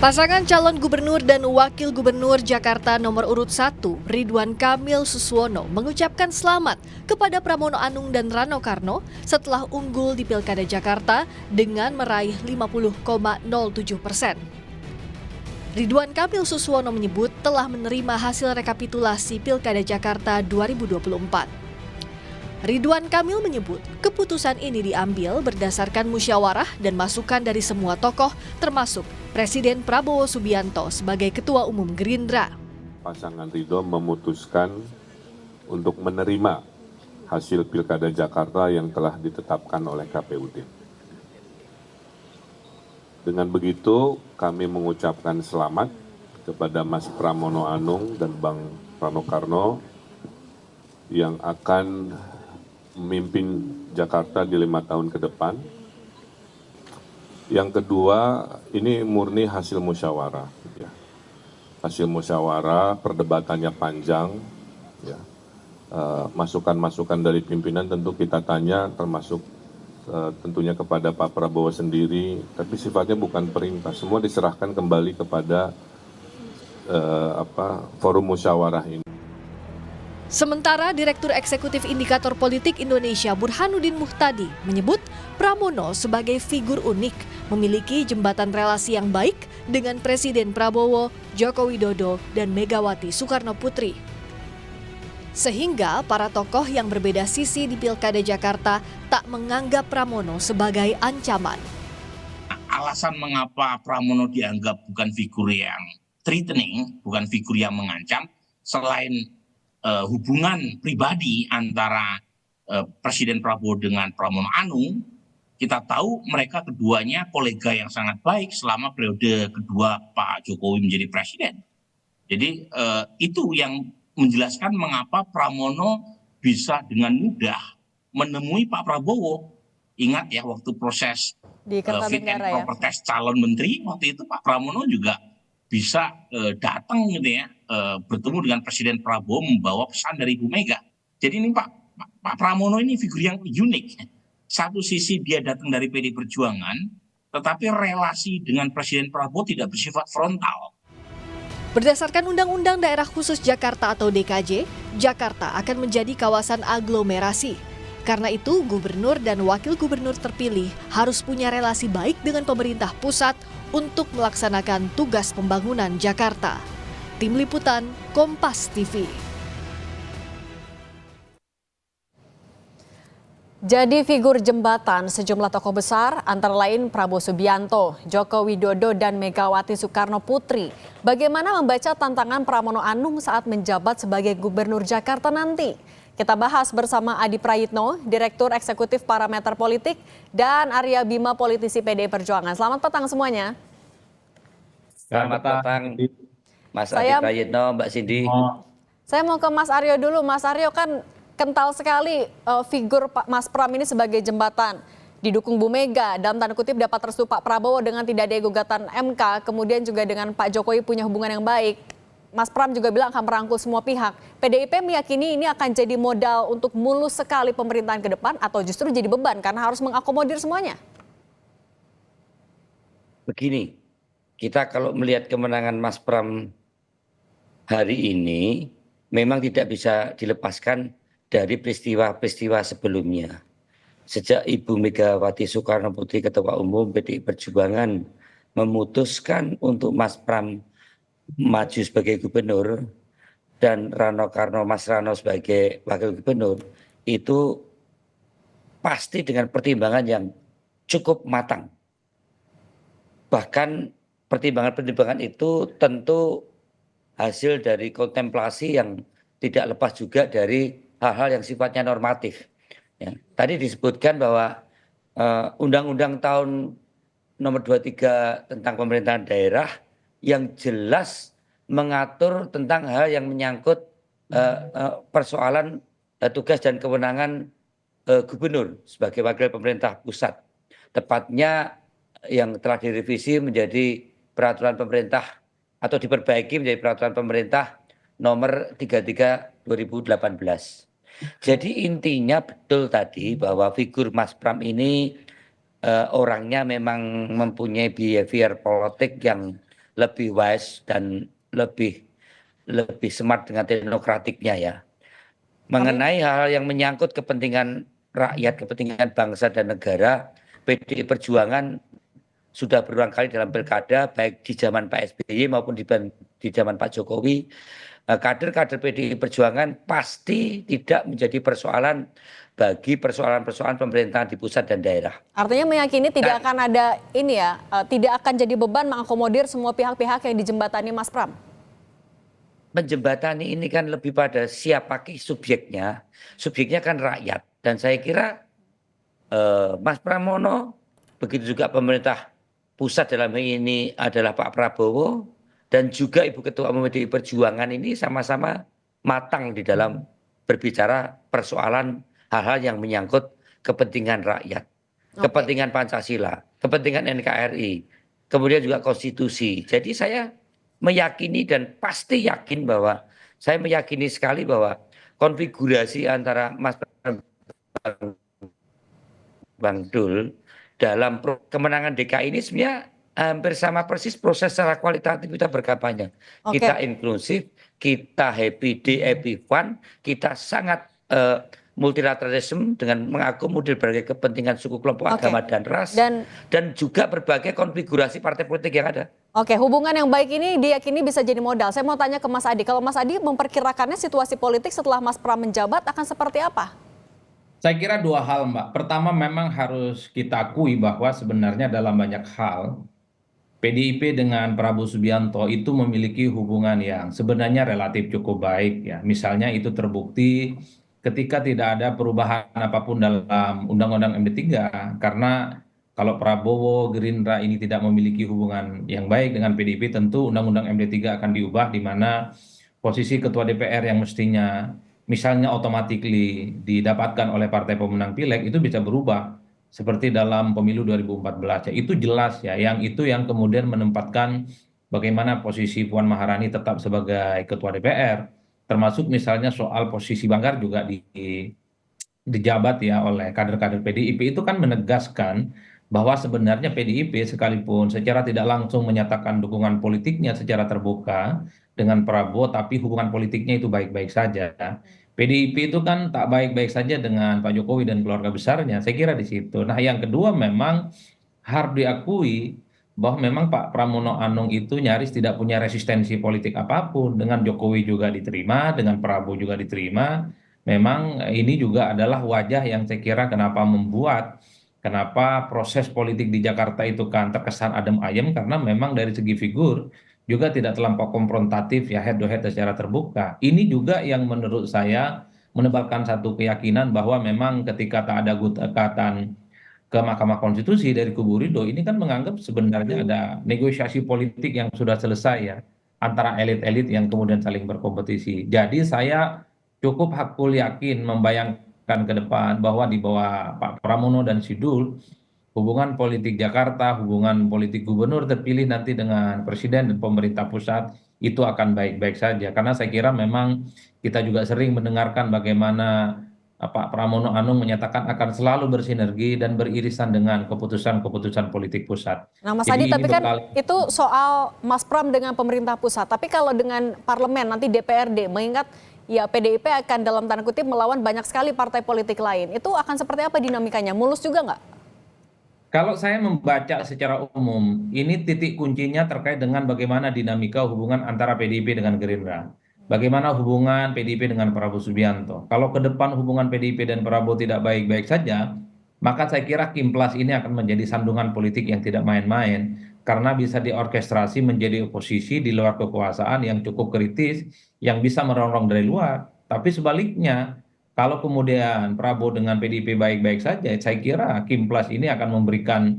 Pasangan calon gubernur dan wakil gubernur Jakarta nomor urut 1, Ridwan Kamil Suswono, mengucapkan selamat kepada Pramono Anung dan Rano Karno setelah unggul di Pilkada Jakarta dengan meraih 50,07%. Ridwan Kamil Suswono menyebut telah menerima hasil rekapitulasi Pilkada Jakarta 2024. Ridwan Kamil menyebut keputusan ini diambil berdasarkan musyawarah dan masukan dari semua tokoh termasuk Presiden Prabowo Subianto sebagai Ketua Umum Gerindra. Pasangan Ridho memutuskan untuk menerima hasil Pilkada Jakarta yang telah ditetapkan oleh KPUD. Dengan begitu kami mengucapkan selamat kepada Mas Pramono Anung dan Bang Rano Karno yang akan memimpin Jakarta di 5 tahun ke depan. Yang kedua, ini murni hasil musyawarah. Ya. Hasil musyawarah, perdebatannya panjang. Ya. Masukan-masukan dari pimpinan tentu kita tanya, termasuk tentunya kepada Pak Prabowo sendiri. Tapi sifatnya bukan perintah, semua diserahkan kembali kepada forum musyawarah ini. Sementara Direktur Eksekutif Indikator Politik Indonesia Burhanuddin Muhtadi menyebut Pramono sebagai figur unik, memiliki jembatan relasi yang baik dengan Presiden Prabowo, Joko Widodo, dan Megawati Soekarno Putri. Sehingga para tokoh yang berbeda sisi di Pilkada Jakarta tak menganggap Pramono sebagai ancaman. Alasan mengapa Pramono dianggap bukan figur yang threatening, bukan figur yang mengancam, selain hubungan pribadi antara Presiden Prabowo dengan Pramono Anung, kita tahu mereka keduanya kolega yang sangat baik selama periode kedua Pak Jokowi menjadi presiden. Jadi itu yang menjelaskan mengapa Pramono bisa dengan mudah menemui Pak Prabowo. Ingat ya, waktu proses fit and proper test calon menteri, waktu itu Pak Pramono juga bisa datang gitu ya, bertemu dengan Presiden Prabowo membawa pesan dari Ibu Mega. Jadi ini Pak Pramono ini figur yang unik. Satu sisi dia datang dari PD Perjuangan, tetapi relasi dengan Presiden Prabowo tidak bersifat frontal. Berdasarkan Undang-Undang Daerah Khusus Jakarta atau DKJ, Jakarta akan menjadi kawasan aglomerasi. Karena itu, gubernur dan wakil gubernur terpilih harus punya relasi baik dengan pemerintah pusat untuk melaksanakan tugas pembangunan Jakarta. Tim Liputan, Kompas TV. Jadi figur jembatan sejumlah tokoh besar antara lain Prabowo Subianto, Joko Widodo, dan Megawati Soekarno Putri. Bagaimana membaca tantangan Pramono Anung saat menjabat sebagai gubernur Jakarta nanti? Kita bahas bersama Adi Prayitno, Direktur Eksekutif Parameter Politik, dan Arya Bima, politisi PDI Perjuangan. Selamat petang semuanya. Selamat petang, Mas Adi Prayitno, Mbak Cindy. Saya mau ke Mas Aryo dulu. Mas Aryo, kan kental sekali figur Mas Pram ini sebagai jembatan. Didukung Bu Mega, dalam tanda kutip dapat restu Pak Prabowo dengan tidak ada gugatan MK, kemudian juga dengan Pak Jokowi punya hubungan yang baik. Mas Pram juga bilang akan merangkul semua pihak. PDIP meyakini ini akan jadi modal untuk mulus sekali pemerintahan ke depan atau justru jadi beban karena harus mengakomodir semuanya? Begini, kita kalau melihat kemenangan Mas Pram hari ini memang tidak bisa dilepaskan dari peristiwa-peristiwa sebelumnya. Sejak Ibu Megawati Soekarno Putri Ketua Umum PDI Perjuangan memutuskan untuk Mas Pram maju sebagai gubernur dan Mas Rano sebagai wakil gubernur, itu pasti dengan pertimbangan yang cukup matang. Bahkan pertimbangan-pertimbangan itu tentu hasil dari kontemplasi yang tidak lepas juga dari hal-hal yang sifatnya normatif. Ya, tadi disebutkan bahwa Undang-Undang tahun nomor 23 tentang pemerintahan daerah yang jelas mengatur tentang hal yang menyangkut persoalan tugas dan kewenangan gubernur sebagai wakil pemerintah pusat. Tepatnya yang telah direvisi menjadi peraturan pemerintah atau diperbaiki menjadi peraturan pemerintah nomor 33 2018. Jadi intinya betul tadi bahwa figur Mas Pram ini orangnya memang mempunyai behavior politik yang lebih wise dan lebih smart dengan teknokratiknya ya. Mengenai hal-hal yang menyangkut kepentingan rakyat, kepentingan bangsa dan negara, PDI Perjuangan sudah berulang kali dalam pilkada, baik di zaman Pak SBY maupun di zaman Pak Jokowi, kader-kader PDI Perjuangan pasti tidak menjadi persoalan bagi persoalan-persoalan pemerintahan di pusat dan daerah. Artinya meyakini tidak akan ada ini ya, tidak akan jadi beban mengakomodir semua pihak-pihak yang dijembatani Mas Pram. Menjembatani ini kan lebih pada siapa subjeknya. Subjeknya kan rakyat. Dan saya kira Mas Pramono, begitu juga pemerintah pusat dalam hal ini adalah Pak Prabowo, dan juga Ibu Ketua Umum PDI Perjuangan ini sama-sama matang di dalam berbicara persoalan hal-hal yang menyangkut kepentingan rakyat, kepentingan Pancasila, kepentingan NKRI, kemudian juga konstitusi. Jadi saya meyakini dan pasti yakin bahwa saya meyakini sekali bahwa konfigurasi antara Mas Bang Dul dalam kemenangan DKI ini sebenarnya hampir sama persis proses secara kualitatif kita berkampanye. Kita inklusif, kita happy day, happy fun, kita sangat multilateralisme dengan mengakomodir berbagai kepentingan suku, kelompok, agama dan ras, dan juga berbagai konfigurasi partai politik yang ada. Oke, hubungan yang baik ini diyakini bisa jadi modal. Saya mau tanya ke Mas Adi, kalau Mas Adi memperkirakannya situasi politik setelah Mas Pram menjabat akan seperti apa? Saya kira dua hal, Mbak. Pertama, memang harus kita akui bahwa sebenarnya dalam banyak hal PDIP dengan Prabowo Subianto itu memiliki hubungan yang sebenarnya relatif cukup baik ya. Misalnya itu terbukti ketika tidak ada perubahan apapun dalam Undang-Undang MD3, karena kalau Prabowo Gerindra ini tidak memiliki hubungan yang baik dengan PDIP, tentu Undang-Undang MD3 akan diubah, di mana posisi Ketua DPR yang mestinya misalnya automatically didapatkan oleh partai pemenang pileg itu bisa berubah seperti dalam pemilu 2014 ya. Itu jelas ya, yang itu yang kemudian menempatkan bagaimana posisi Puan Maharani tetap sebagai Ketua DPR, termasuk misalnya soal posisi Banggar juga dijabat ya oleh kader-kader PDIP. Itu kan menegaskan bahwa sebenarnya PDIP sekalipun secara tidak langsung menyatakan dukungan politiknya secara terbuka dengan Prabowo, tapi hubungan politiknya itu baik-baik saja. PDIP itu kan tak baik-baik saja dengan Pak Jokowi dan keluarga besarnya, saya kira di situ. Nah, yang kedua memang harus diakui bahwa memang Pak Pramono Anung itu nyaris tidak punya resistensi politik apapun. Dengan Jokowi juga diterima, dengan Prabowo juga diterima. Memang ini juga adalah wajah yang saya kira kenapa proses politik di Jakarta itu kan terkesan adem ayem, karena memang dari segi figur juga tidak terlampau konfrontatif ya, head to head secara terbuka. Ini juga yang menurut saya menebalkan satu keyakinan bahwa memang ketika tak ada gugatan ke Mahkamah Konstitusi dari kubu Ridho, ini kan menganggap sebenarnya ada negosiasi politik yang sudah selesai ya antara elit-elit yang kemudian saling berkompetisi. Jadi saya cukup hakul yakin membayangkan ke depan bahwa di bawah Pak Pramono dan Sidul, hubungan politik Jakarta, hubungan politik gubernur terpilih nanti dengan presiden dan pemerintah pusat itu akan baik-baik saja. Karena saya kira memang kita juga sering mendengarkan bagaimana Pak Pramono Anung menyatakan akan selalu bersinergi dan beririsan dengan keputusan-keputusan politik pusat. Nah, Mas Adi, tapi kan itu soal Mas Pram dengan pemerintah pusat. Tapi kalau dengan parlemen nanti DPRD, mengingat ya PDIP akan dalam tanda kutip melawan banyak sekali partai politik lain, itu akan seperti apa dinamikanya? Mulus juga nggak? Kalau saya membaca secara umum, ini titik kuncinya terkait dengan bagaimana dinamika hubungan antara PDIP dengan Gerindra. Bagaimana hubungan PDIP dengan Prabowo Subianto. Kalau ke depan hubungan PDIP dan Prabowo tidak baik-baik saja, maka saya kira Kimplas ini akan menjadi sandungan politik yang tidak main-main. Karena bisa diorkestrasi menjadi oposisi di luar kekuasaan yang cukup kritis, yang bisa merongrong dari luar. Tapi sebaliknya, kalau kemudian Prabowo dengan PDIP baik-baik saja, saya kira Kimplas ini akan memberikan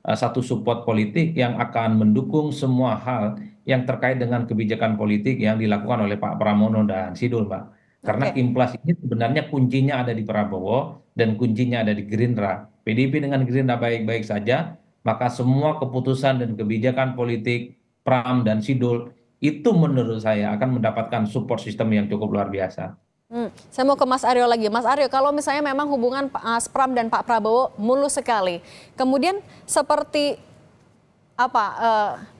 satu support politik yang akan mendukung semua hal yang terkait dengan kebijakan politik yang dilakukan oleh Pak Pramono dan Sidul, Mbak. Karena Kimplas ini sebenarnya kuncinya ada di Prabowo dan kuncinya ada di Gerindra. PDIP dengan Gerindra baik-baik saja, maka semua keputusan dan kebijakan politik Pram dan Sidul itu menurut saya akan mendapatkan support sistem yang cukup luar biasa. Saya mau ke Mas Aryo lagi. Mas Aryo, kalau misalnya memang hubungan Mas Pram dan Pak Prabowo mulus sekali, kemudian seperti apa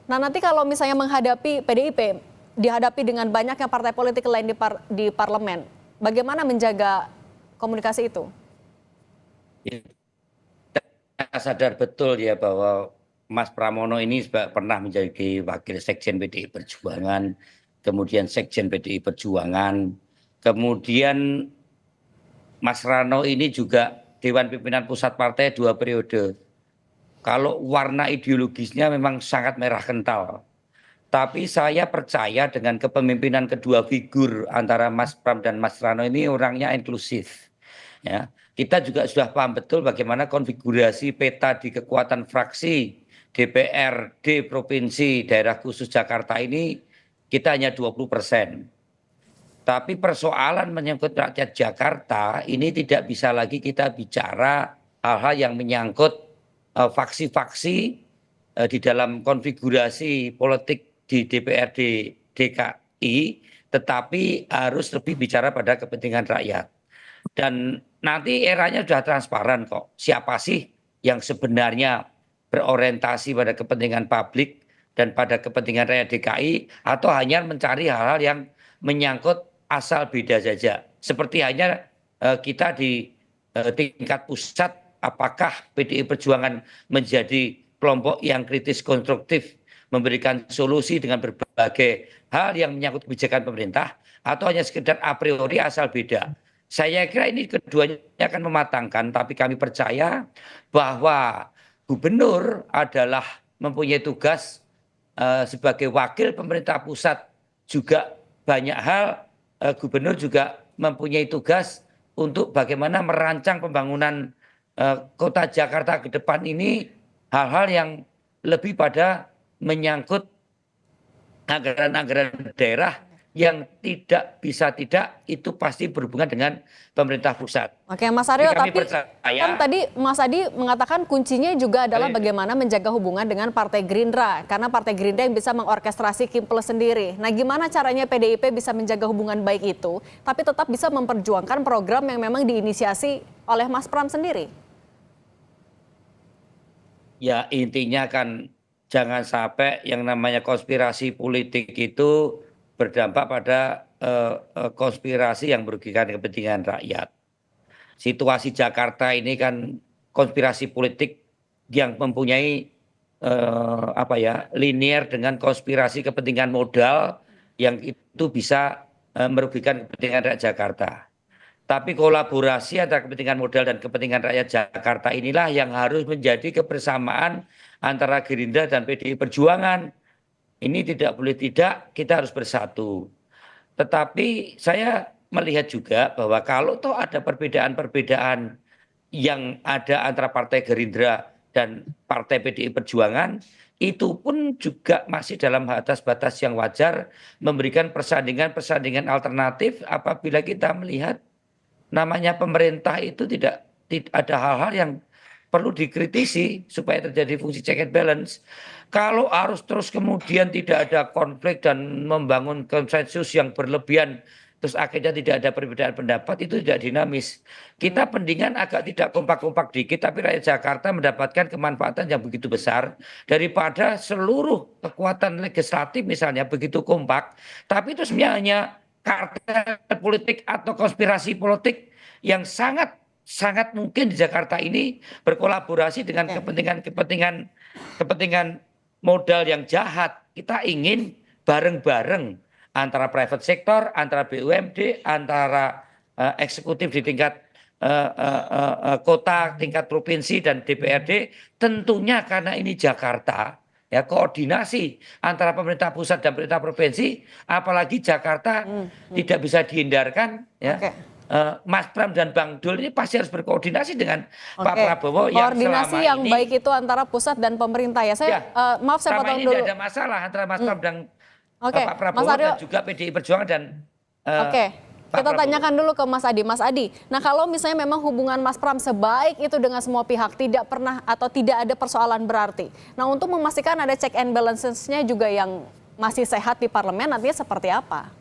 Nah, nanti kalau misalnya menghadapi PDIP, dihadapi dengan banyaknya partai politik lain di parlemen, bagaimana menjaga komunikasi itu? Kita sadar betul ya bahwa Mas Pramono ini pernah menjadi wakil sekjen PDI Perjuangan, kemudian sekjen PDI Perjuangan, kemudian Mas Rano ini juga Dewan Pimpinan Pusat Partai 2 periode. Kalau warna ideologisnya memang sangat merah kental. Tapi saya percaya dengan kepemimpinan kedua figur antara Mas Pram dan Mas Rano ini orangnya inklusif. Ya, kita juga sudah paham betul bagaimana konfigurasi peta di kekuatan fraksi DPRD Provinsi Daerah Khusus Jakarta ini kita hanya 20%. Tapi persoalan menyangkut rakyat Jakarta ini tidak bisa lagi kita bicara hal-hal yang menyangkut faksi-faksi di dalam konfigurasi politik di DPRD DKI, tetapi harus lebih bicara pada kepentingan rakyat. Dan nanti eranya sudah transparan kok. Siapa sih yang sebenarnya berorientasi pada kepentingan publik dan pada kepentingan rakyat DKI, atau hanya mencari hal-hal yang menyangkut asal beda saja. Seperti hanya kita di tingkat pusat, apakah PDI Perjuangan menjadi kelompok yang kritis konstruktif, memberikan solusi dengan berbagai hal yang menyangkut kebijakan pemerintah, atau hanya sekedar a priori asal beda. Saya kira ini keduanya akan mematangkan, tapi kami percaya bahwa gubernur adalah mempunyai tugas sebagai wakil pemerintah pusat. Juga banyak hal gubernur juga mempunyai tugas untuk bagaimana merancang pembangunan kota Jakarta ke depan ini, hal-hal yang lebih pada menyangkut anggaran-anggaran daerah yang tidak bisa tidak itu pasti berhubungan dengan pemerintah pusat. Oke, Mas Aryo, Kami tapi kan tadi Mas Adi mengatakan kuncinya juga adalah bagaimana menjaga hubungan dengan Partai Gerindra, karena Partai Gerindra yang bisa mengorkestrasi Kim Plus sendiri. Nah, gimana caranya PDIP bisa menjaga hubungan baik itu, tapi tetap bisa memperjuangkan program yang memang diinisiasi oleh Mas Pram sendiri? Ya, intinya kan jangan sampai yang namanya konspirasi politik itu berdampak pada konspirasi yang merugikan kepentingan rakyat. Situasi Jakarta ini kan konspirasi politik yang mempunyai linier dengan konspirasi kepentingan modal yang itu bisa merugikan kepentingan rakyat Jakarta. Tapi kolaborasi antara kepentingan modal dan kepentingan rakyat Jakarta inilah yang harus menjadi kebersamaan antara Gerindra dan PDI Perjuangan. Ini tidak boleh tidak, kita harus bersatu. Tetapi saya melihat juga bahwa kalau toh ada perbedaan-perbedaan yang ada antara Partai Gerindra dan Partai PDI Perjuangan, itu pun juga masih dalam batas-batas yang wajar, memberikan persandingan-persandingan alternatif apabila kita melihat namanya pemerintah itu tidak ada hal-hal yang perlu dikritisi supaya terjadi fungsi check and balance. Kalau harus terus kemudian tidak ada konflik dan membangun konsensus yang berlebihan, terus akhirnya tidak ada perbedaan pendapat, itu tidak dinamis. Kita pendingan agak tidak kompak-kompak dikit, tapi rakyat Jakarta mendapatkan kemanfaatan yang begitu besar daripada seluruh kekuatan legislatif misalnya begitu kompak, tapi itu sebenarnya hanya kartel politik atau konspirasi politik yang sangat mungkin di Jakarta ini berkolaborasi dengan kepentingan modal yang jahat. Kita ingin bareng-bareng antara private sector, antara BUMD, antara eksekutif di tingkat kota, tingkat provinsi dan DPRD, tentunya karena ini Jakarta. Ya, koordinasi antara pemerintah pusat dan pemerintah provinsi, apalagi Jakarta tidak bisa dihindarkan. Ya. Mas Pram dan Bang Dul ini pasti harus berkoordinasi dengan Pak Prabowo yang koordinasi selama yang ini, baik itu antara pusat dan pemerintah ya. Saya maaf saya potong dulu. Tidak ada masalah antara Mas Pram dan Pak Prabowo dan juga PDI Perjuangan dan kita tanyakan dulu ke Mas Adi. Mas Adi, nah kalau misalnya memang hubungan Mas Pram sebaik itu dengan semua pihak, tidak pernah atau tidak ada persoalan berarti. Nah, untuk memastikan ada check and balances-nya juga yang masih sehat di parlemen, nantinya seperti apa?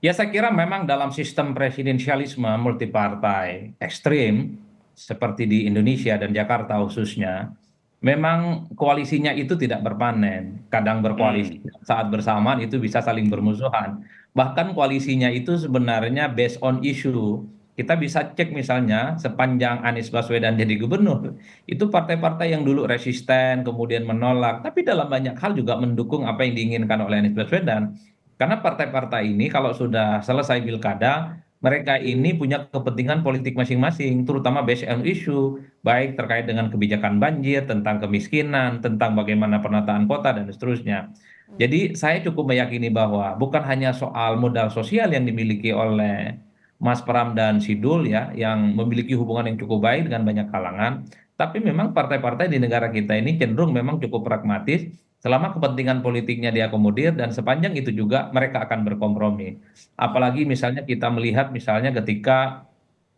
Ya, saya kira memang dalam sistem presidensialisme multipartai ekstrim seperti di Indonesia dan Jakarta khususnya, memang koalisinya itu tidak berpanen. Kadang berkoalisi, saat bersamaan itu bisa saling bermusuhan. Bahkan koalisinya itu sebenarnya based on issue. Kita bisa cek misalnya sepanjang Anies Baswedan jadi gubernur, itu partai-partai yang dulu resisten, kemudian menolak, tapi dalam banyak hal juga mendukung apa yang diinginkan oleh Anies Baswedan. Karena partai-partai ini kalau sudah selesai pilkada, mereka ini punya kepentingan politik masing-masing, terutama based on issue, baik terkait dengan kebijakan banjir, tentang kemiskinan, tentang bagaimana penataan kota, dan seterusnya. Jadi saya cukup meyakini bahwa bukan hanya soal modal sosial yang dimiliki oleh Mas Pram dan Sidul ya, yang memiliki hubungan yang cukup baik dengan banyak kalangan, tapi memang partai-partai di negara kita ini cenderung memang cukup pragmatis, selama kepentingan politiknya diakomodir dan sepanjang itu juga mereka akan berkompromi. Apalagi misalnya kita melihat misalnya ketika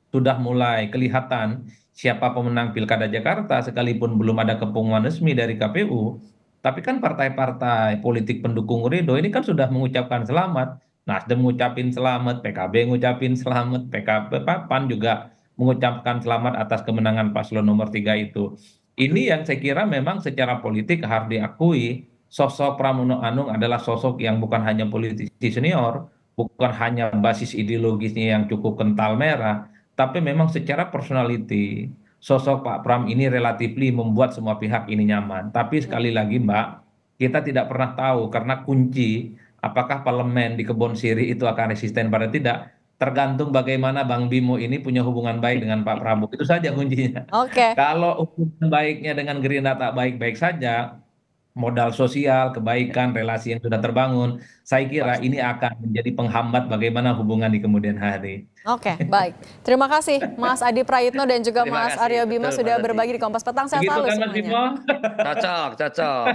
sudah mulai kelihatan siapa pemenang Pilkada Jakarta sekalipun belum ada pengumuman resmi dari KPU, tapi kan partai-partai politik pendukung Ridho ini kan sudah mengucapkan selamat. Nasdem ngucapin selamat, PKB ngucapin selamat, PKB PAN juga mengucapkan selamat atas kemenangan paslon nomor 3 itu. Ini yang saya kira memang secara politik harus diakui, sosok Pramono Anung adalah sosok yang bukan hanya politisi senior, bukan hanya basis ideologisnya yang cukup kental merah, tapi memang secara personality, sosok Pak Pram ini relatifly membuat semua pihak ini nyaman. Tapi sekali lagi Mbak, kita tidak pernah tahu karena kunci apakah parlemen di Kebon Siri itu akan resisten pada tidak, tergantung bagaimana Bang Bimo ini punya hubungan baik dengan Pak Prabowo. Itu saja kuncinya. Oke, Kalau hubungan baiknya dengan Gerindra tak baik-baik saja, modal sosial, kebaikan, relasi yang sudah terbangun, saya kira ini akan menjadi penghambat bagaimana hubungan di kemudian hari. oke, baik. Terima kasih Mas Adi Prayitno dan juga Terima Mas kasih, Aryo Bima betul, sudah Mas Adi. berbagi di Kompas Petang. Sehat Begitu selalu kan Mas semuanya. Bimo? Cocok, cocok.